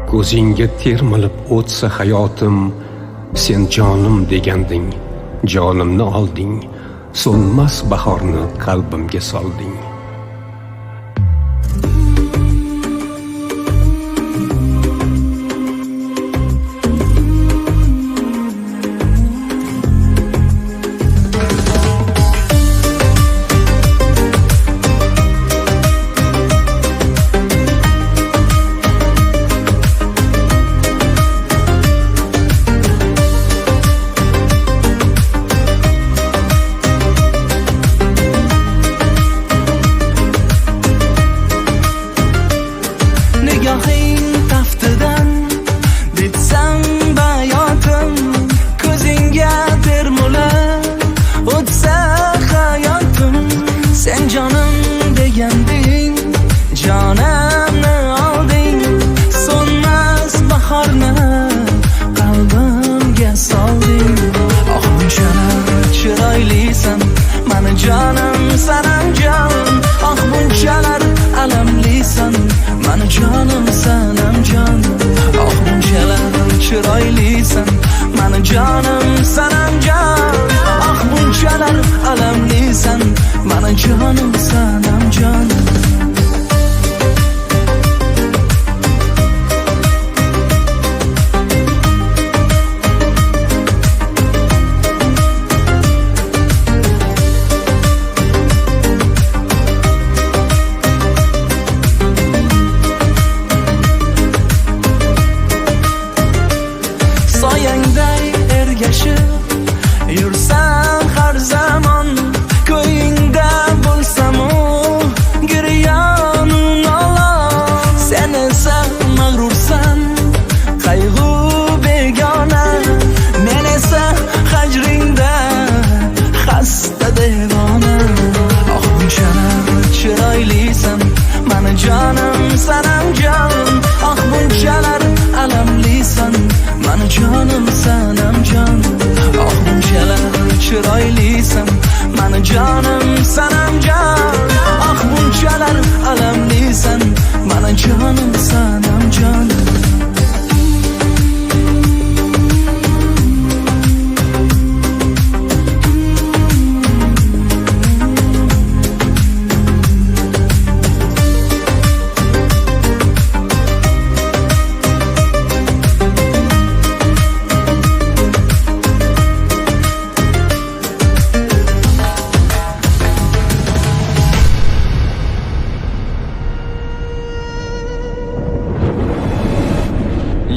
Ko'zingga termilib o'tsa hayotim, sen jonim deganding, jonimni olding, so'nmas bahorni qalbimga solding.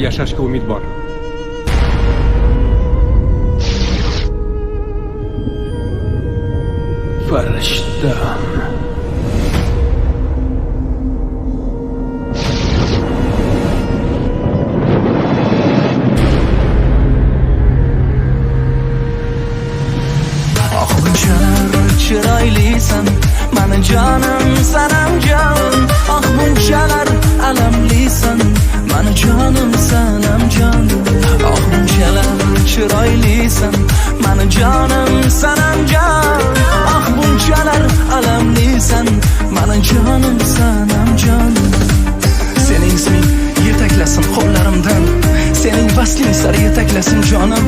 Yashashga umid bor. Farishtam. Chiroylisan, mani jonim sanam jon. Ah bunchalar alamlisan, mani jonim sanam jon. Ah bunchalar chiroylisan, mani jonim sanam jon. Ah bunchalar alamlisan, mani jonim sanam jon. Sening isming yetaklasin qo'llarimdan, sening vasling sari yetaklasin jonim.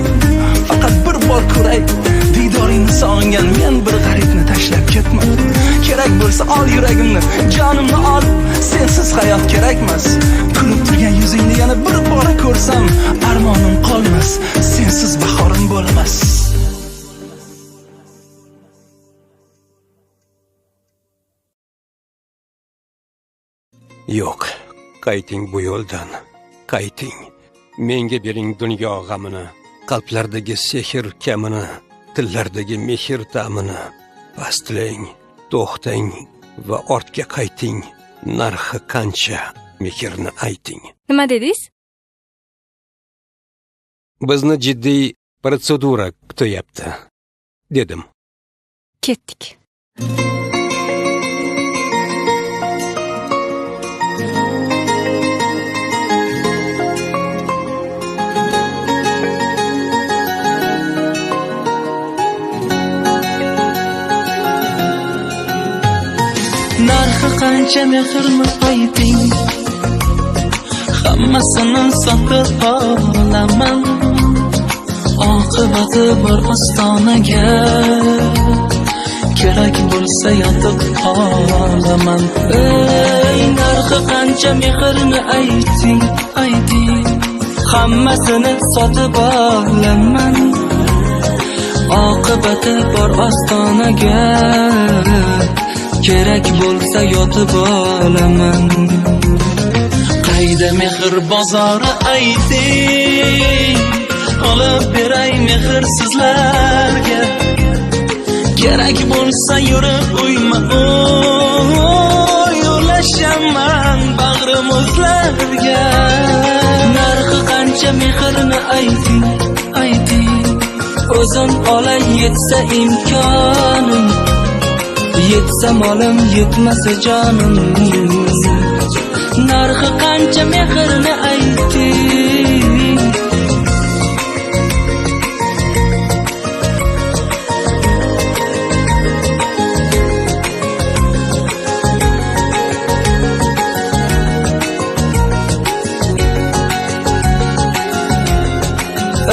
Faqat bir bor ko'ray, diydoringni sog'ingan men bir g'aribni tashlab ketma. Kerak bo'lsa ol yuragimni, jonimni ol, sensiz hayot kerakmas. Kulib turgan yuzingni yana bir bor ko'rsam, armonim qolmas, sensiz bahorim bo'lmas. Yo'q, qayting bu yo'ldan, qayting. Menga bering dunyo g'amini, qalblardagi sehr kamini, tillardagi mehr ta'mini. Pastlang, to'xtang va ortga qayting. Narxi qancha, mehrni ayting. Nima dedingiz? Bizni jiddiy protsedura kutyapti, dedim. Ketdik. Narxi qancha mehrni ayting, hammasini sotib olaman. Oqibati bor ostonaga, kerak bo'lsa yotib qolaman. Ey narxi qancha mehrni ayting, ayting, hammasini sotib olaman. Oqibati bor ostonaga, kerak bo'lsa yotib olaman. Qayda mehr bozori ayting, olib beray mehr sizlarga. Kerak bo'lsa yurib uyma, yo'lashaman bag'rim o'zlarga. Narxi qancha mehrni ayting, ayting, o'zim olay yetsa imkonim, yetsa molim yetmasa jonim. Narxi qancha mehrni ayting.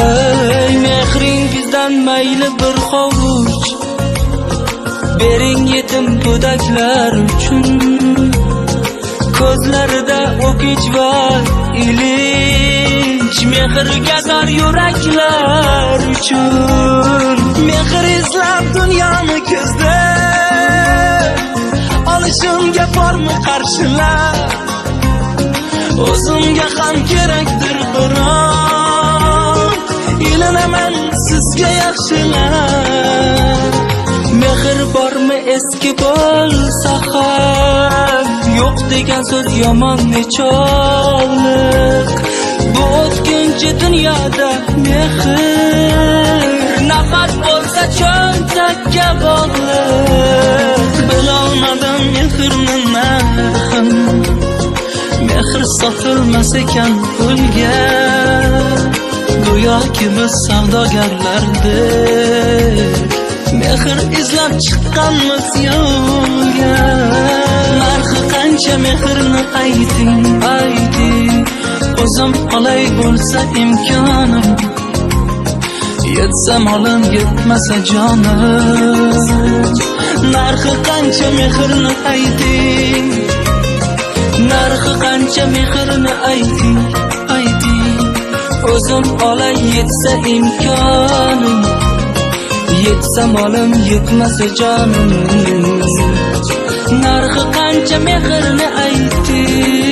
Ey mehringizdan mayli bir hovuch bering yetim go'daklar uchun. Ko'zlarida o'kinch va ilinj, mehrga zor yuraklar uchun. Mehr izlab dunyoni ko'zda olishimga bormi qarshilar? O'zimga ham kerakdir biroq, ilinaman sizga yaxshilar. Mehr bormi eski bo'lsa ham, yo'q degan so'z yomon nechog'liq. Bu o'tkinchi dunyoda mehr nafas bo'lsa cho'ntakka bog'liq. Bilolmadim mehrni narxin, mehr sotilmas ekan pulga. Go'yoki biz savdogarlardik, mehr izlab chiqqanmiz yo'lga. Narxi qancha mehrni ayting, ayting, o'zim olay bo'lsa imkonim, yetsa molim yetmasa jonim. Narxi qancha mehrni ayting, narxi qancha mehrni ayting, ayting, o'zim olay yetsa imkonim, yetsa molim yetmasa jonim. Narxi qancha mehrni ayting.